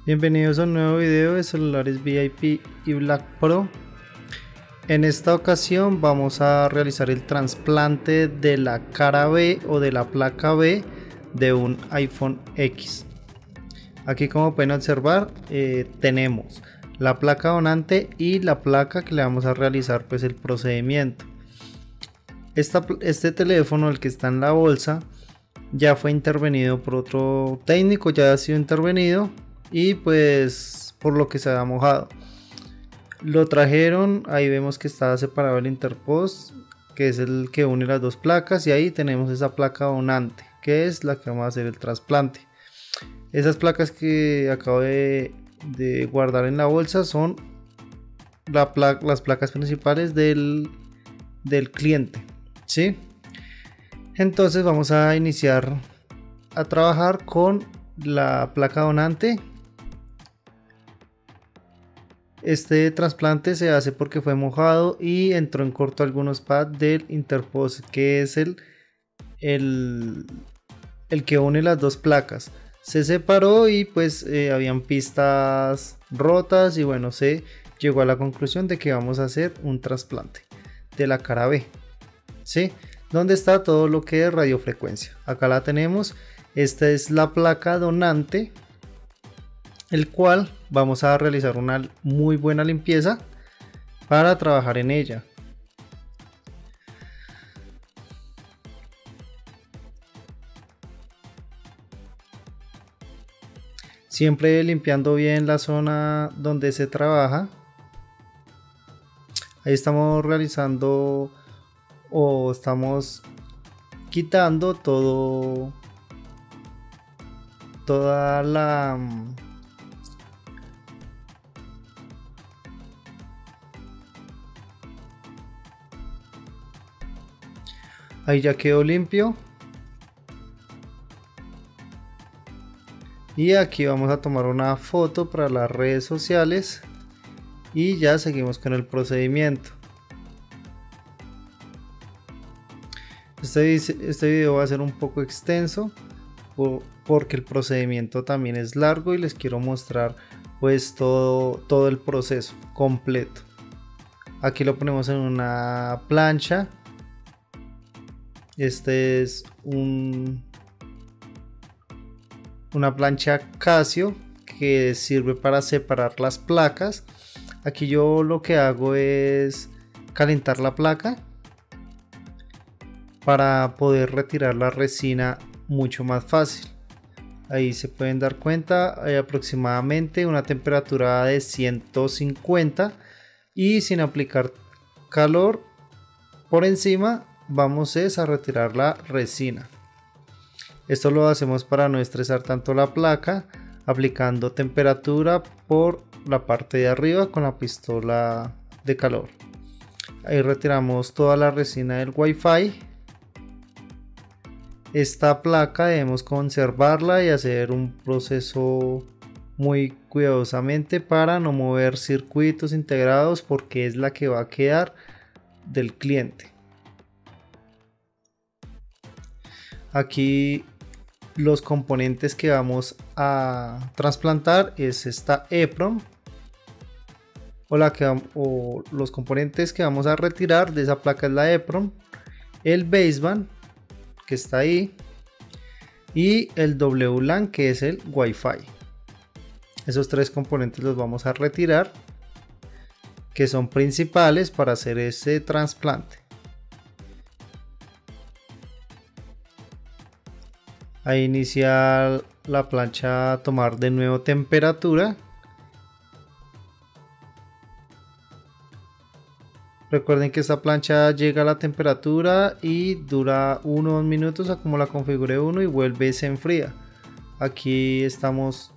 Bienvenidos a un nuevo video de celulares VIP y Black Pro. En esta ocasión vamos a realizar el trasplante de la cara B o de la placa B de un iPhone X. Aquí, como pueden observar, tenemos la placa donante y la placa que le vamos a realizar pues el procedimiento. Este teléfono, el que está en la bolsa, ya fue intervenido por otro técnico, ya ha sido intervenido y pues por lo que se ha mojado. Lo trajeron, ahí vemos que está separado el interpost, que es el que une las dos placas, y ahí tenemos esa placa donante, que es la que vamos a hacer el trasplante. Esas placas que acabo de guardar en la bolsa son las placas principales del cliente, ¿sí? Entonces vamos a iniciar a trabajar con la placa donante. Este trasplante se hace porque fue mojado y entró en corto algunos pads del interpost, que es el que une las dos placas. Se separó y pues habían pistas rotas, y bueno, se llegó a la conclusión de que vamos a hacer un trasplante de la cara B, ¿sí? Donde está todo lo que es radiofrecuencia. Acá la tenemos. Esta es la placa donante, el cual vamos a realizar una muy buena limpieza para trabajar en ella. Siempre limpiando bien la zona donde se trabaja. Ahí estamos realizando o estamos quitando toda la ahí ya quedó limpio. Y aquí vamos a tomar una foto para las redes sociales y ya seguimos con el procedimiento. Este video va a ser un poco extenso porque el procedimiento también es largo y les quiero mostrar pues todo el proceso completo. Aquí lo ponemos en una plancha. Este es una plancha Casio que sirve para separar las placas. Aquí yo lo que hago es calentar la placa para poder retirar la resina mucho más fácil. Ahí se pueden dar cuenta, hay aproximadamente una temperatura de 150 y sin aplicar calor por encima vamos a retirar la resina. Esto lo hacemos para no estresar tanto la placa, aplicando temperatura por la parte de arriba con la pistola de calor. Ahí retiramos toda la resina del Wi-Fi. Esta placa debemos conservarla y hacer un proceso muy cuidadosamente para no mover circuitos integrados, porque es la que va a quedar del cliente. Aquí los componentes que vamos a trasplantar es esta EPROM, o los componentes que vamos a retirar de esa placa es la EPROM, el baseband que está ahí y el WLAN, que es el Wi-Fi. Esos tres componentes los vamos a retirar, que son principales para hacer este trasplante. Ahí inicia la plancha a tomar de nuevo temperatura. Recuerden que esta plancha llega a la temperatura y dura 1 o 2 minutos a como la configure uno, y vuelve y se enfría. Aquí estamos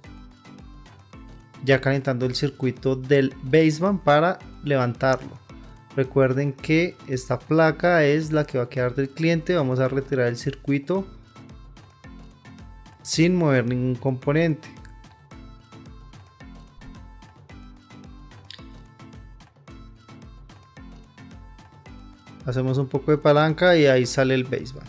ya calentando el circuito del baseband para levantarlo. Recuerden que esta placa es la que va a quedar del cliente. Vamos a retirar el circuito sin mover ningún componente. Hacemos un poco de palanca y ahí sale el baseband.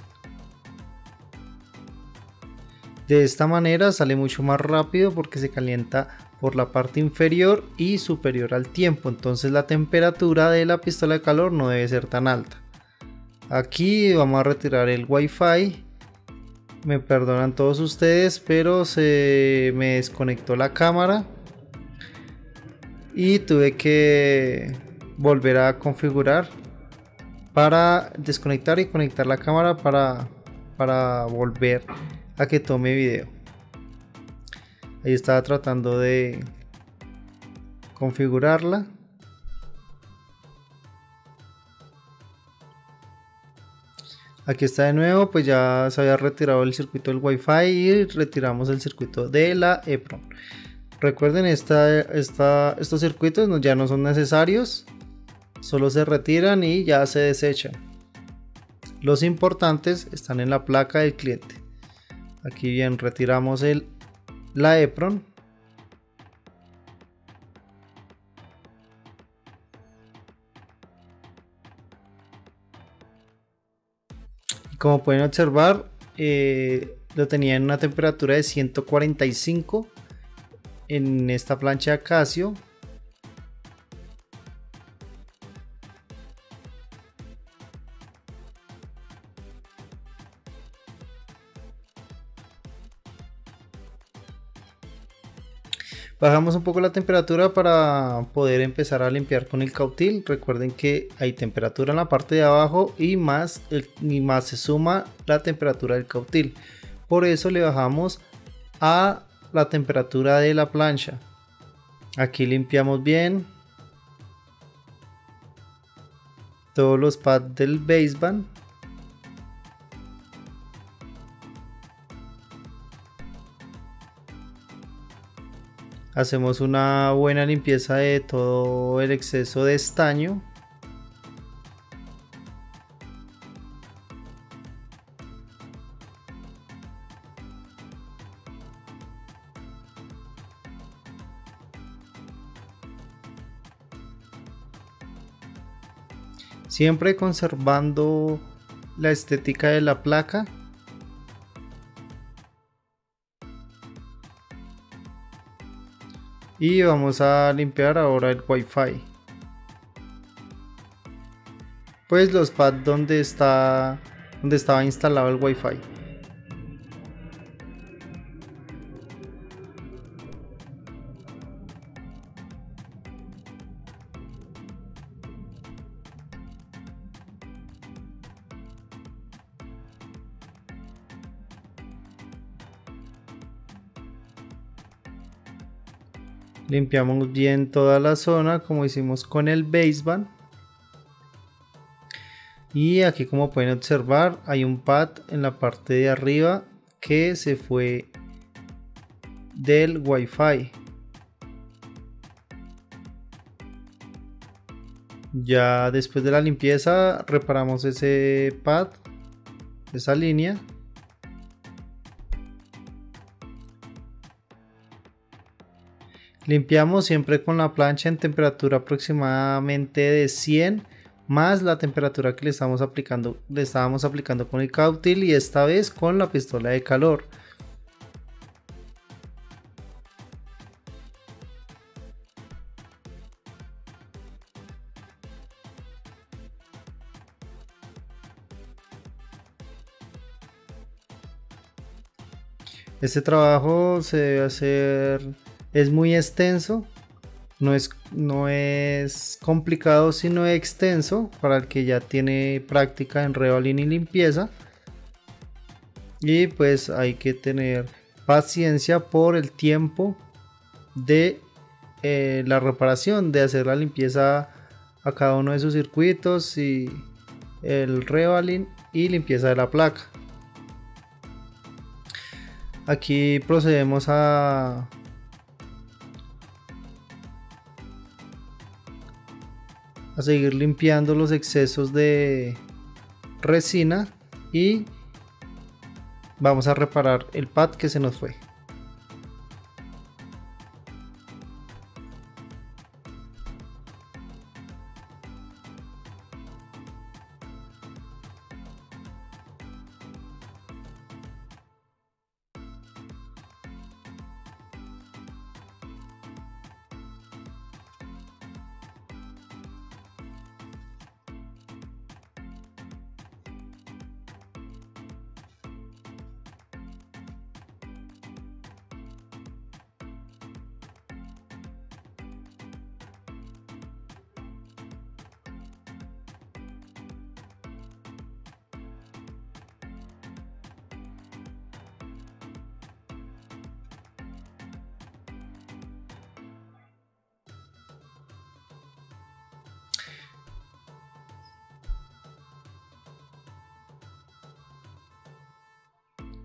De esta manera sale mucho más rápido porque se calienta por la parte inferior y superior al tiempo, entonces la temperatura de la pistola de calor no debe ser tan alta. Aquí vamos a retirar el Wi-Fi. Me perdonan todos ustedes, pero se me desconectó la cámara y tuve que volver a configurar para desconectar y conectar la cámara para volver a que tome video. Ahí estaba tratando de configurarla. Aquí está de nuevo, pues ya se había retirado el circuito del Wi-Fi y retiramos el circuito de la EEPROM. Recuerden, estos circuitos ya no son necesarios, solo se retiran y ya se desechan. Los importantes están en la placa del cliente. Aquí bien, retiramos la EEPROM. Y como pueden observar, lo tenía en una temperatura de 145 en esta plancha Casio. Bajamos un poco la temperatura para poder empezar a limpiar con el cautil. Recuerden que hay temperatura en la parte de abajo y más se suma la temperatura del cautil. Por eso le bajamos a la temperatura de la plancha. Aquí limpiamos bien todos los pads del baseband. Hacemos una buena limpieza de todo el exceso de estaño. Siempre conservando la estética de la placa. Y vamos a limpiar ahora el Wi-Fi. Pues los pads donde estaba instalado el Wi-Fi. Limpiamos bien toda la zona como hicimos con el baseband. Y aquí, como pueden observar, hay un pad en la parte de arriba que se fue del Wi-Fi. Ya después de la limpieza reparamos ese pad, esa línea. Limpiamos siempre con la plancha en temperatura aproximadamente de 100 más la temperatura que le estábamos aplicando con el cautil, y esta vez con la pistola de calor. Este trabajo se debe hacer, es muy extenso, no es complicado sino extenso para el que ya tiene práctica en rebalín y limpieza. Y pues hay que tener paciencia por el tiempo de la reparación, de hacer la limpieza a cada uno de sus circuitos y el rebalín y limpieza de la placa. Aquí procedemos a seguir limpiando los excesos de resina y vamos a reparar el pad que se nos fue.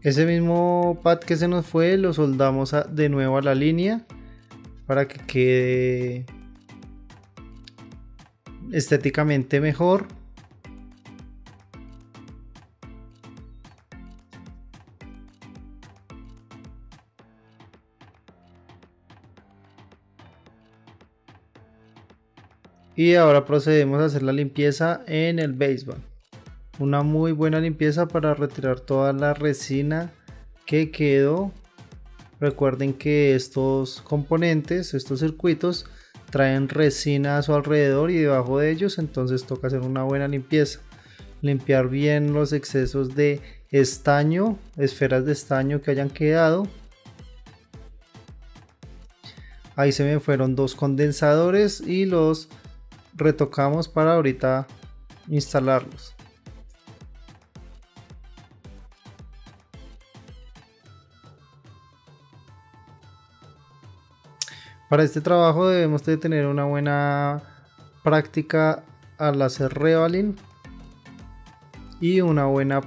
Ese mismo pad que se nos fue lo soldamos de nuevo a la línea para que quede estéticamente mejor. Y ahora procedemos a hacer la limpieza en el baseband. Una muy buena limpieza para retirar toda la resina que quedó. Recuerden que estos componentes, estos circuitos, traen resina a su alrededor y debajo de ellos, entonces toca hacer una buena limpieza. Limpiar bien los excesos de estaño, esferas de estaño que hayan quedado. Ahí se me fueron dos condensadores y los retocamos para ahorita instalarlos. Para este trabajo debemos de tener una buena práctica al hacer revaling y una buena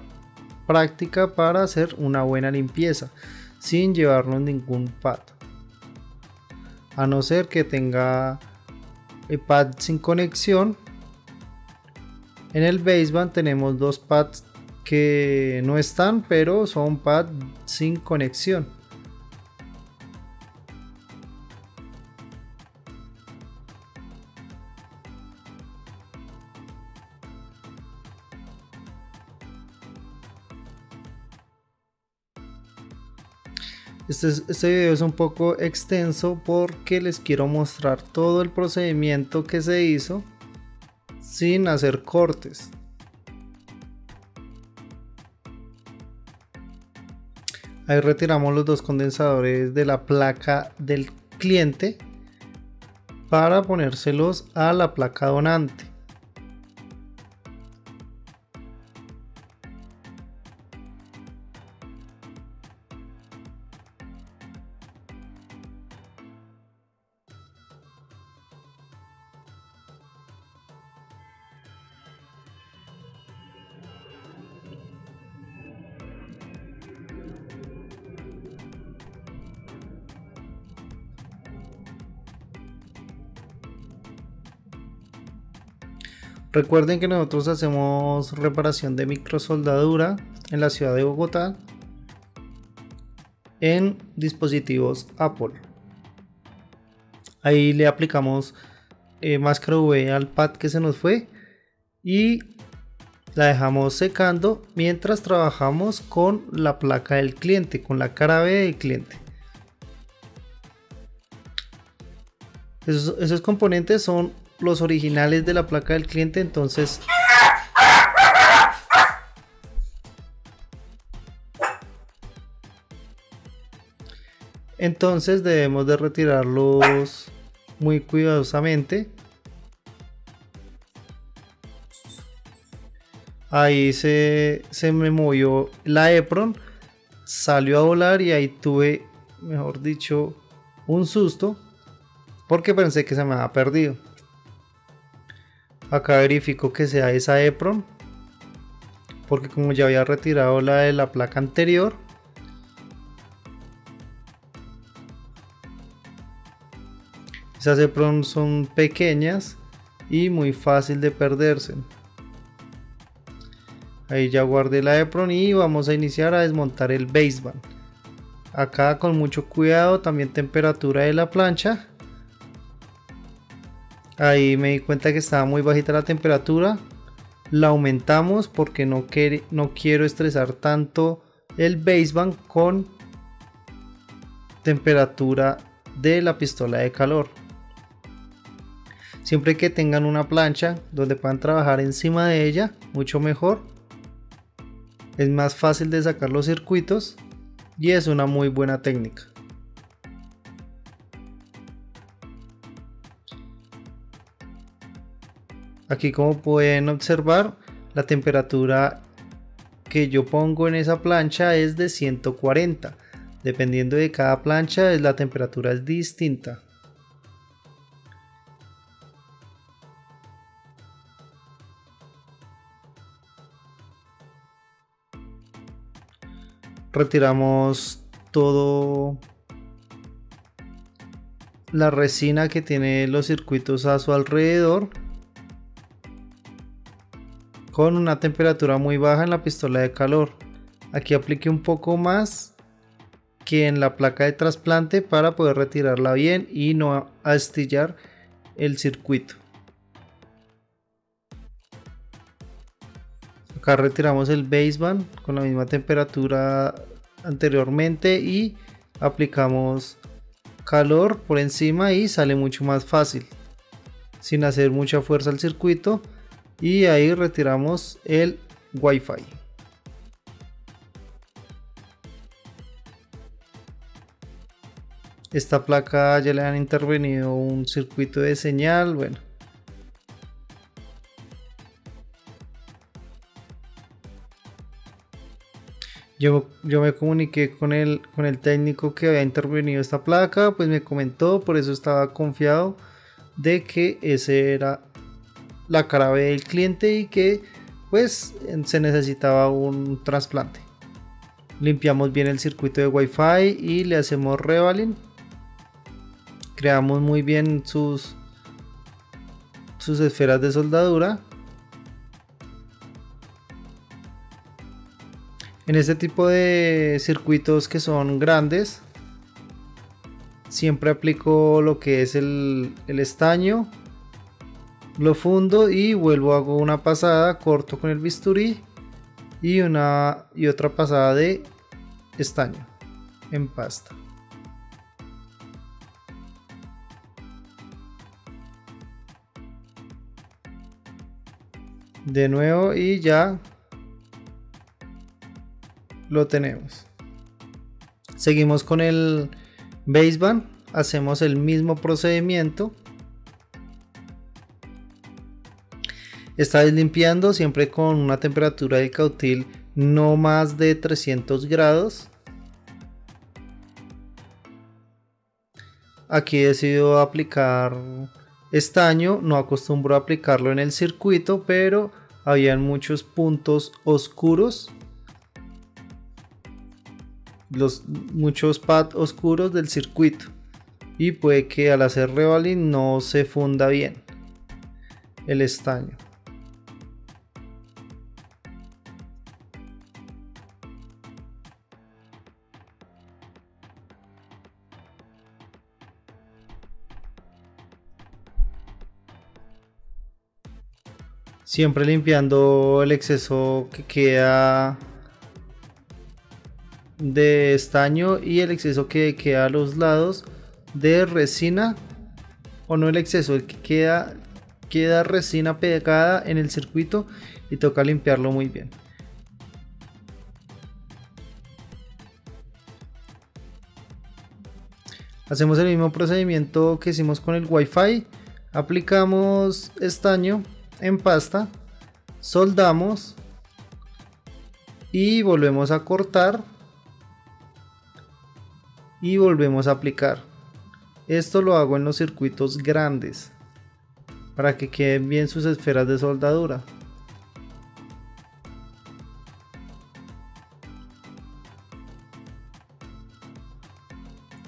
práctica para hacer una buena limpieza sin llevarnos ningún pad, a no ser que tenga el pad sin conexión. En el baseband tenemos dos pads que no están, pero son pads sin conexión. Este video es un poco extenso porque les quiero mostrar todo el procedimiento que se hizo sin hacer cortes. Ahí retiramos los dos condensadores de la placa del cliente para ponérselos a la placa donante. Recuerden que nosotros hacemos reparación de microsoldadura en la ciudad de Bogotá en dispositivos Apple. Ahí le aplicamos máscara UV al pad que se nos fue y la dejamos secando mientras trabajamos con la placa del cliente, con la cara B del cliente. Esos componentes son los originales de la placa del cliente, entonces debemos de retirarlos muy cuidadosamente. Ahí se me movió la Epron, salió a volar y ahí tuve, mejor dicho, un susto porque pensé que se me había perdido. Acá verifico que sea esa Epron, porque como ya había retirado la de la placa anterior, esas Epron son pequeñas y muy fácil de perderse. Ahí ya guardé la Epron y vamos a iniciar a desmontar el baseband. Acá con mucho cuidado, también temperatura de la plancha. Ahí me di cuenta que estaba muy bajita la temperatura. La aumentamos porque no quiero estresar tanto el baseband con temperatura de la pistola de calor. Siempre que tengan una plancha donde puedan trabajar encima de ella, mucho mejor. Es más fácil de sacar los circuitos y es una muy buena técnica. Aquí, como pueden observar, la temperatura que yo pongo en esa plancha es de 140. Dependiendo de cada plancha, la temperatura es distinta. retiramos todo la resina que tiene los circuitos a su alrededor con una temperatura muy baja en la pistola de calor. Aquí apliqué un poco más que en la placa de trasplante para poder retirarla bien y no astillar el circuito. Acá retiramos el baseband con la misma temperatura anteriormente y aplicamos calor por encima y sale mucho más fácil sin hacer mucha fuerza al circuito. Y ahí retiramos el Wi-Fi. Esta placa ya le han intervenido un circuito de señal. Bueno, yo me comuniqué con el técnico que había intervenido esta placa, pues me comentó, por eso estaba confiado de que ese era la cara B del cliente y que pues se necesitaba un trasplante. Limpiamos bien el circuito de Wi-Fi y le hacemos revaling. Creamos muy bien sus esferas de soldadura. En este tipo de circuitos que son grandes, siempre aplico lo que es el estaño, lo fundo y vuelvo, hago una pasada, corto con el bisturí y otra pasada de estaño en pasta. De nuevo y ya lo tenemos. Seguimos con el baseband, hacemos el mismo procedimiento. Esta vez limpiando siempre con una temperatura de cautil no más de 300 grados. Aquí he decidido aplicar estaño, no acostumbro a aplicarlo en el circuito, pero habían muchos puntos oscuros, muchos pads oscuros del circuito, y puede que al hacer revaling no se funda bien el estaño. Siempre limpiando el exceso que queda de estaño y el exceso que queda a los lados de resina, o no el exceso, el que queda resina pegada en el circuito y toca limpiarlo muy bien. Hacemos el mismo procedimiento que hicimos con el Wi-Fi, aplicamos estaño en pasta, soldamos y volvemos a cortar y volvemos a aplicar. Esto lo hago en los circuitos grandes para que queden bien sus esferas de soldadura.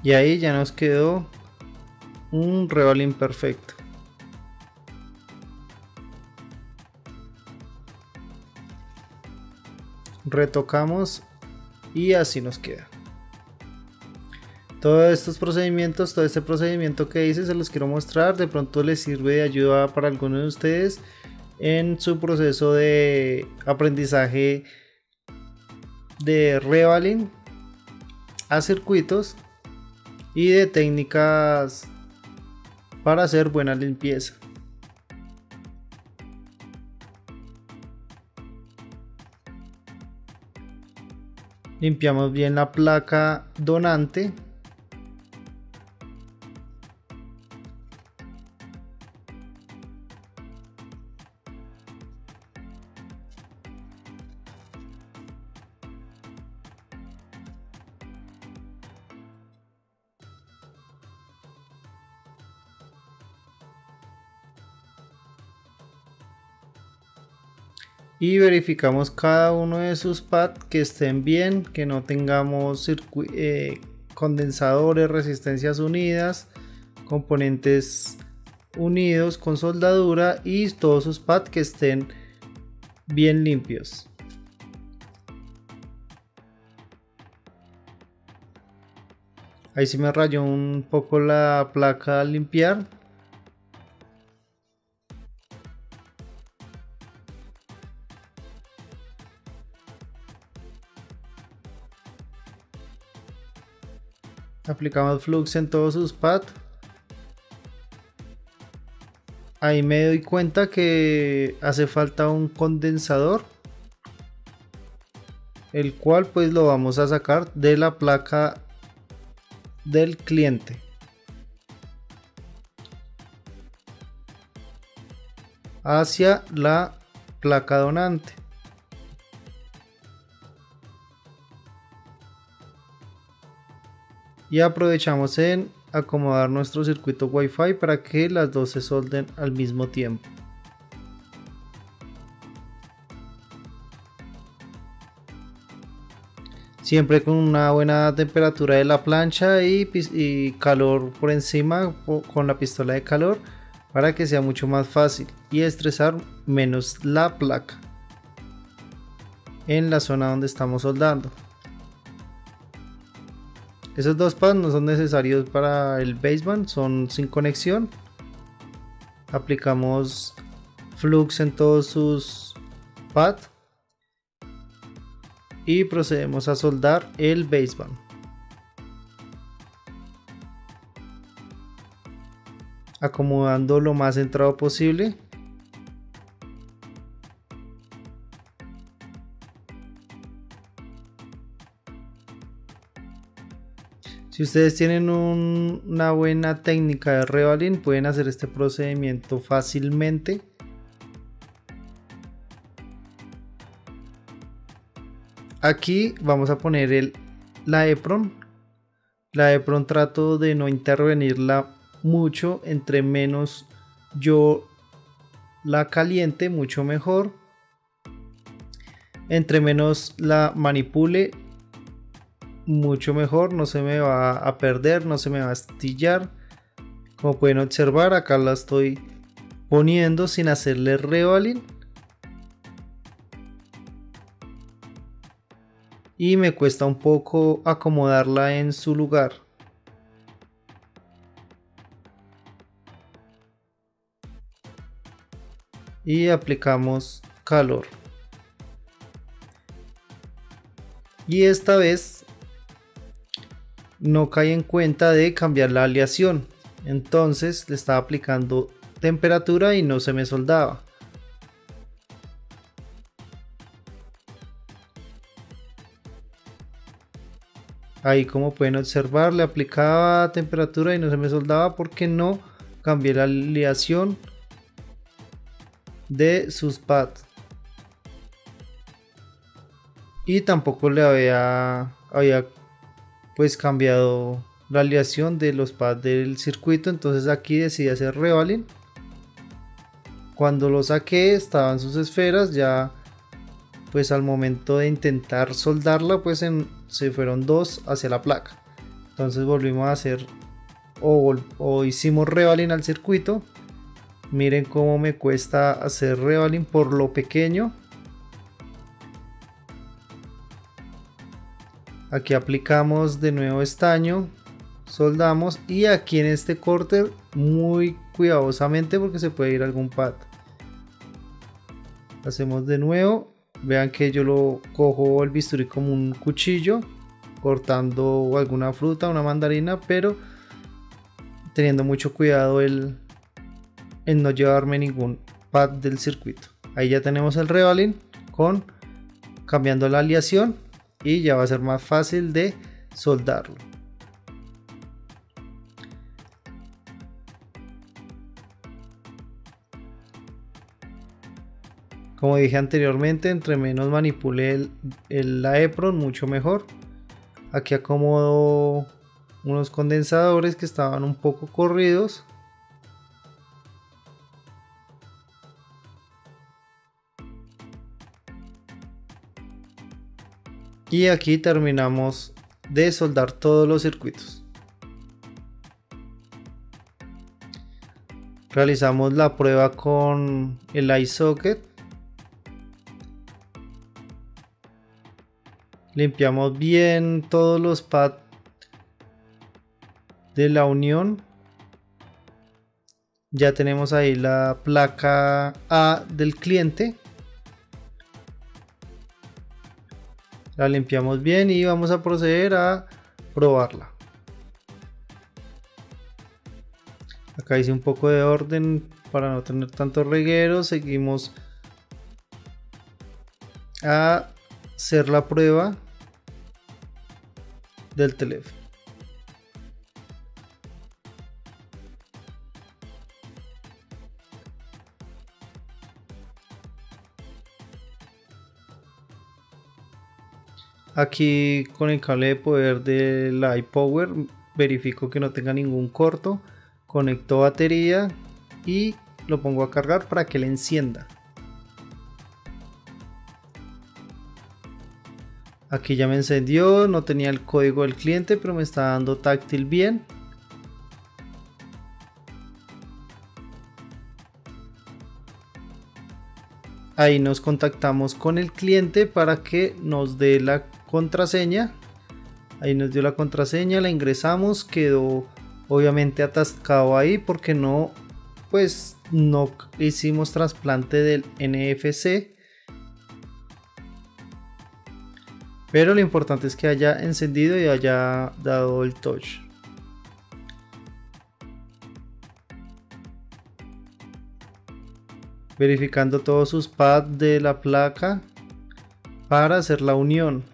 Y ahí ya nos quedó un revaling perfecto. Retocamos y así nos queda. Todos estos procedimientos, todo este procedimiento que hice se los quiero mostrar, de pronto les sirve de ayuda para algunos de ustedes en su proceso de aprendizaje de revaling a circuitos y de técnicas para hacer buena limpieza. Limpiamos bien la placa donante. y verificamos cada uno de sus pads que estén bien, que no tengamos condensadores, resistencias unidas, componentes unidos con soldadura y todos sus pads que estén bien limpios. Ahí sí me rayó un poco la placa al limpiar. Aplicamos flux en todos sus pads. Ahí me doy cuenta que hace falta un condensador, el cual pues lo vamos a sacar de la placa del cliente. Hacia la placa donante. Y aprovechamos en acomodar nuestro circuito Wi-Fi para que las dos se solden al mismo tiempo. Siempre con una buena temperatura de la plancha y calor por encima con la pistola de calor para que sea mucho más fácil y estresar menos la placa en la zona donde estamos soldando. Esos dos pads no son necesarios para el baseband, son sin conexión. Aplicamos flux en todos sus pads y procedemos a soldar el baseband. Acomodando lo más centrado posible. Si ustedes tienen una buena técnica de revaling, pueden hacer este procedimiento fácilmente. Aquí vamos a poner la EPROM. La EPROM trato de no intervenirla mucho, entre menos yo la caliente, mucho mejor. Entre menos la manipule, mucho mejor, no se me va a perder, no se me va a astillar. Como pueden observar, acá la estoy poniendo sin hacerle revaling y me cuesta un poco acomodarla en su lugar. Y aplicamos calor. Y esta vez no caí en cuenta de cambiar la aleación, entonces le estaba aplicando temperatura y no se me soldaba. Ahí, como pueden observar, le aplicaba temperatura y no se me soldaba porque no cambié la aleación de sus pads y tampoco le había pues cambiado la aleación de los pads del circuito. Entonces aquí decidí hacer revaling. Cuando lo saqué estaban sus esferas, ya pues al momento de intentar soldarla pues se fueron dos hacia la placa. Entonces volvimos a hacer o hicimos revaling al circuito. Miren cómo me cuesta hacer revaling por lo pequeño. Aquí aplicamos de nuevo estaño, soldamos y aquí en este corte muy cuidadosamente porque se puede ir algún pad. Hacemos de nuevo, vean que yo lo cojo el bisturí como un cuchillo cortando alguna fruta, una mandarina, pero teniendo mucho cuidado en no llevarme ningún pad del circuito. Ahí ya tenemos el revaling cambiando la aleación y ya va a ser más fácil de soldarlo. Como dije anteriormente, entre menos manipule la EPROM, mucho mejor. Aquí acomodo unos condensadores que estaban un poco corridos. Y aquí terminamos de soldar todos los circuitos. Realizamos la prueba con el eye socket. Limpiamos bien todos los pads de la unión. Ya tenemos ahí la placa A del cliente. La limpiamos bien y vamos a proceder a probarla. Acá hice un poco de orden para no tener tanto reguero. Seguimos a hacer la prueba del teléfono. Aquí con el cable de poder del iPower verifico que no tenga ningún corto, conecto batería y lo pongo a cargar para que le encienda. Aquí ya me encendió, no tenía el código del cliente, pero me está dando táctil bien. Ahí nos contactamos con el cliente para que nos dé la contraseña. Ahí nos dio la contraseña, la ingresamos, quedó obviamente atascado ahí porque no hicimos trasplante del NFC. Pero lo importante es que haya encendido y haya dado el touch. Verificando todos sus pads de la placa para hacer la unión.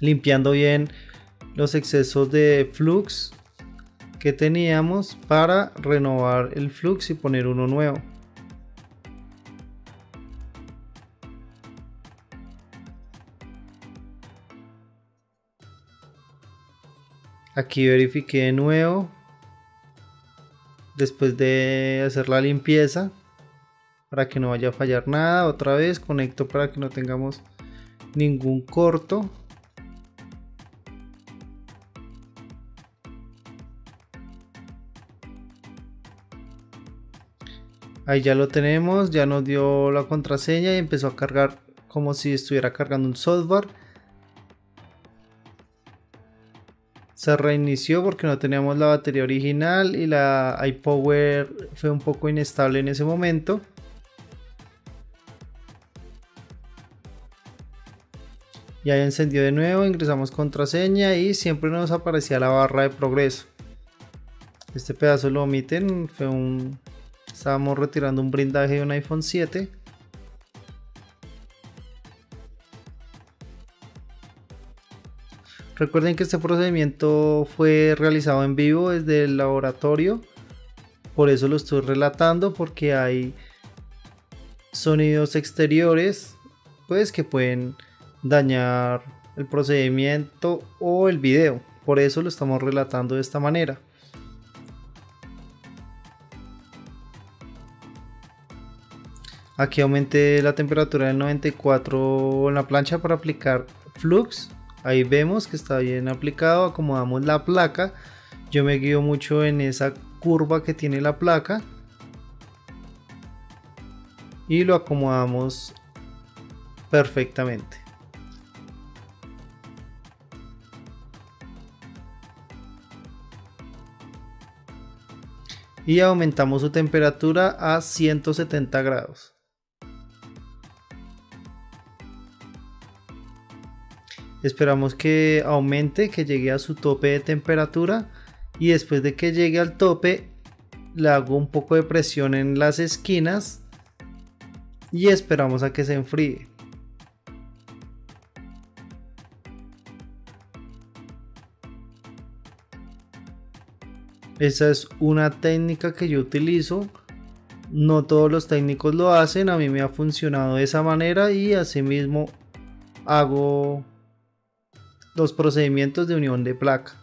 Limpiando bien los excesos de flux que teníamos para renovar el flux y poner uno nuevo. Aquí verifiqué de nuevo después de hacer la limpieza para que no vaya a fallar nada. Otra vez conecto para que no tengamos ningún corto. Ahí ya lo tenemos, ya nos dio la contraseña y empezó a cargar como si estuviera cargando un software. Se reinició porque no teníamos la batería original y la iPower fue un poco inestable en ese momento. Ya encendió de nuevo, ingresamos contraseña y siempre nos aparecía la barra de progreso. Este pedazo lo omiten, estábamos retirando un blindaje de un iPhone 7. Recuerden que este procedimiento fue realizado en vivo desde el laboratorio, por eso lo estoy relatando, porque hay sonidos exteriores pues que pueden dañar el procedimiento o el video, por eso lo estamos relatando de esta manera. Aquí aumenté la temperatura del 94 en la plancha para aplicar flux. Ahí vemos que está bien aplicado, acomodamos la placa. Yo me guío mucho en esa curva que tiene la placa y lo acomodamos perfectamente. Y aumentamos su temperatura a 170 grados. Esperamos que aumente, que llegue a su tope de temperatura y después de que llegue al tope le hago un poco de presión en las esquinas y esperamos a que se enfríe. Esa es una técnica que yo utilizo. No todos los técnicos lo hacen, a mí me ha funcionado de esa manera y asimismo hago los procedimientos de unión de placa.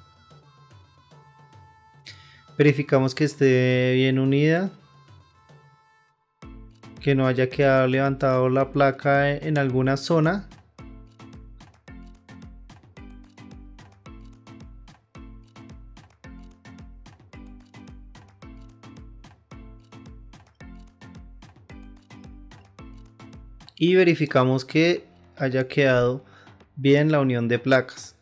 Verificamos que esté bien unida, que no haya quedado levantado la placa en alguna zona. y verificamos que haya quedado bien la unión de placas.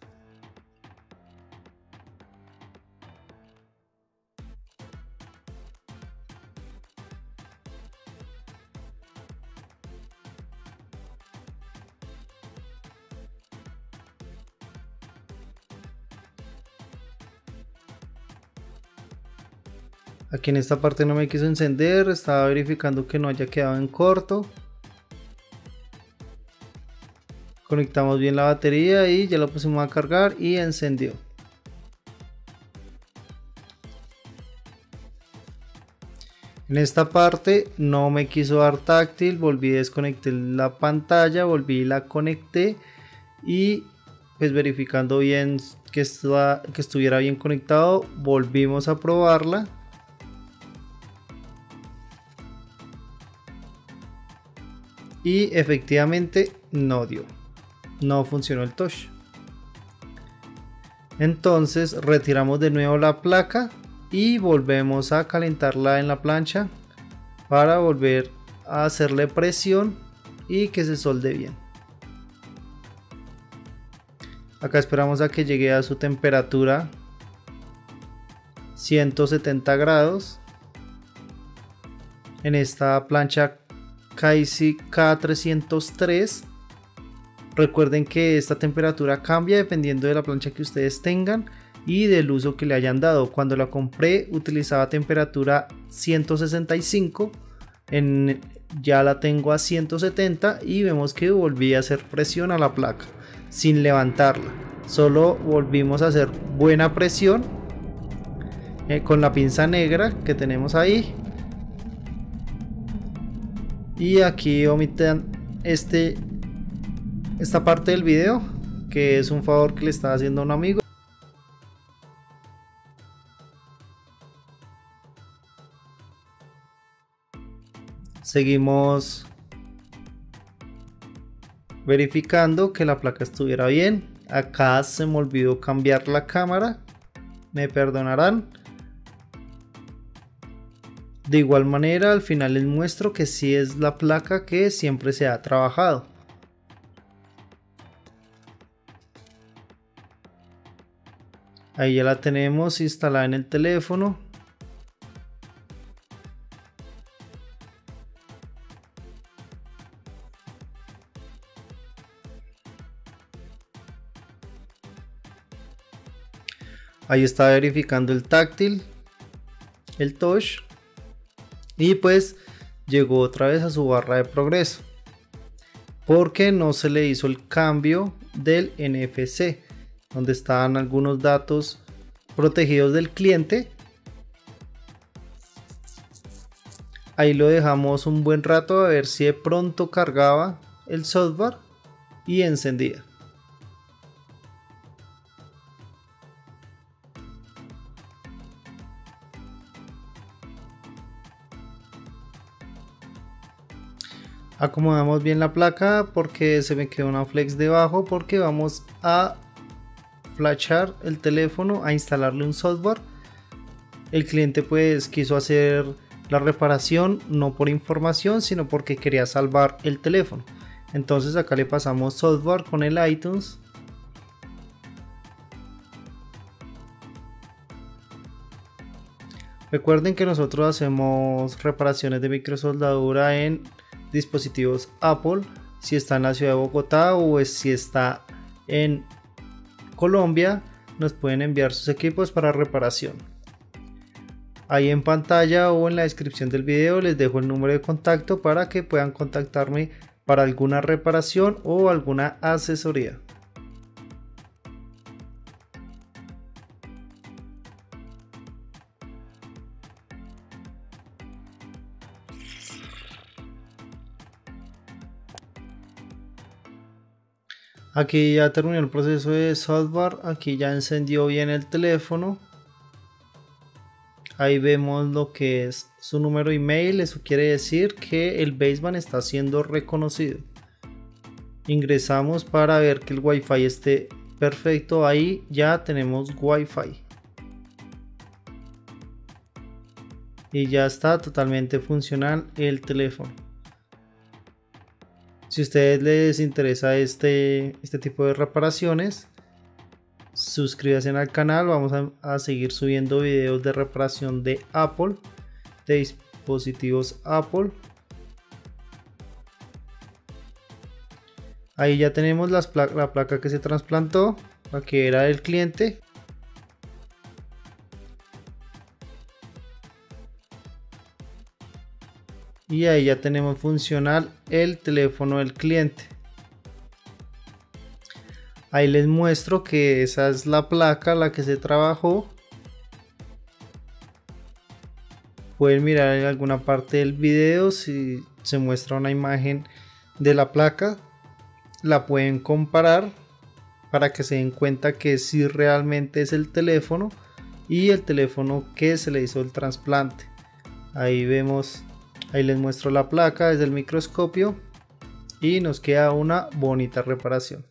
Aquí en esta parte no me quiso encender, estaba verificando que no haya quedado en corto. Conectamos bien la batería y ya lo pusimos a cargar y encendió. En esta parte no me quiso dar táctil, volví a desconectar la pantalla, volví y la conecté y pues verificando bien que estuviera bien conectado, volvimos a probarla. Y efectivamente no dio, no funcionó el touch. Entonces retiramos de nuevo la placa y volvemos a calentarla en la plancha para volver a hacerle presión y que se solde bien. Acá esperamos a que llegue a su temperatura 170 grados. En esta plancha Kaisi K303. Recuerden que esta temperatura cambia dependiendo de la plancha que ustedes tengan y del uso que le hayan dado. Cuando la compré utilizaba temperatura 165, ya la tengo a 170 y vemos que volví a hacer presión a la placa sin levantarla. Solo volvimos a hacer buena presión con la pinza negra que tenemos ahí. Y aquí omitan esta parte del video, que es un favor que le estaba haciendo a un amigo. Seguimos verificando que la placa estuviera bien. Acá se me olvidó cambiar la cámara, me perdonarán. De igual manera al final les muestro que sí es la placa que siempre se ha trabajado. Ahí ya la tenemos instalada en el teléfono. Ahí está verificando el táctil, el touch. Y pues llegó otra vez a su barra de progreso porque no se le hizo el cambio del NFC, donde estaban algunos datos protegidos del cliente. Ahí lo dejamos un buen rato a ver si de pronto cargaba el software y encendía. Acomodamos bien la placa porque se me quedó una flex debajo, porque vamos a flashar el teléfono, a instalarle un software. El cliente pues quiso hacer la reparación no por información, sino porque quería salvar el teléfono. Entonces acá le pasamos software con el iTunes. Recuerden que nosotros hacemos reparaciones de microsoldadura en dispositivos Apple. Si está en la ciudad de Bogotá o si está en Colombia, nos pueden enviar sus equipos para reparación. Ahí en pantalla o en la descripción del video les dejo el número de contacto para que puedan contactarme para alguna reparación o alguna asesoría. Aquí ya terminó el proceso de software, aquí ya encendió bien el teléfono. Ahí vemos lo que es su número email, eso quiere decir que el baseband está siendo reconocido. Ingresamos para ver que el Wi-Fi esté perfecto, ahí ya tenemos Wi-Fi. Y ya está totalmente funcional el teléfono. Si a ustedes les interesa este tipo de reparaciones, suscríbanse al canal. Vamos a seguir subiendo videos de reparación de Apple, de dispositivos Apple. Ahí ya tenemos la placa que se trasplantó, la que era del cliente. Y ahí ya tenemos funcional el teléfono del cliente. Ahí les muestro que esa es la placa la que se trabajó. Pueden mirar en alguna parte del video si se muestra una imagen de la placa. La pueden comparar para que se den cuenta que si realmente es el teléfono y el teléfono que se le hizo el trasplante. Ahí vemos, ahí les muestro la placa desde el microscopio y nos queda una bonita reparación.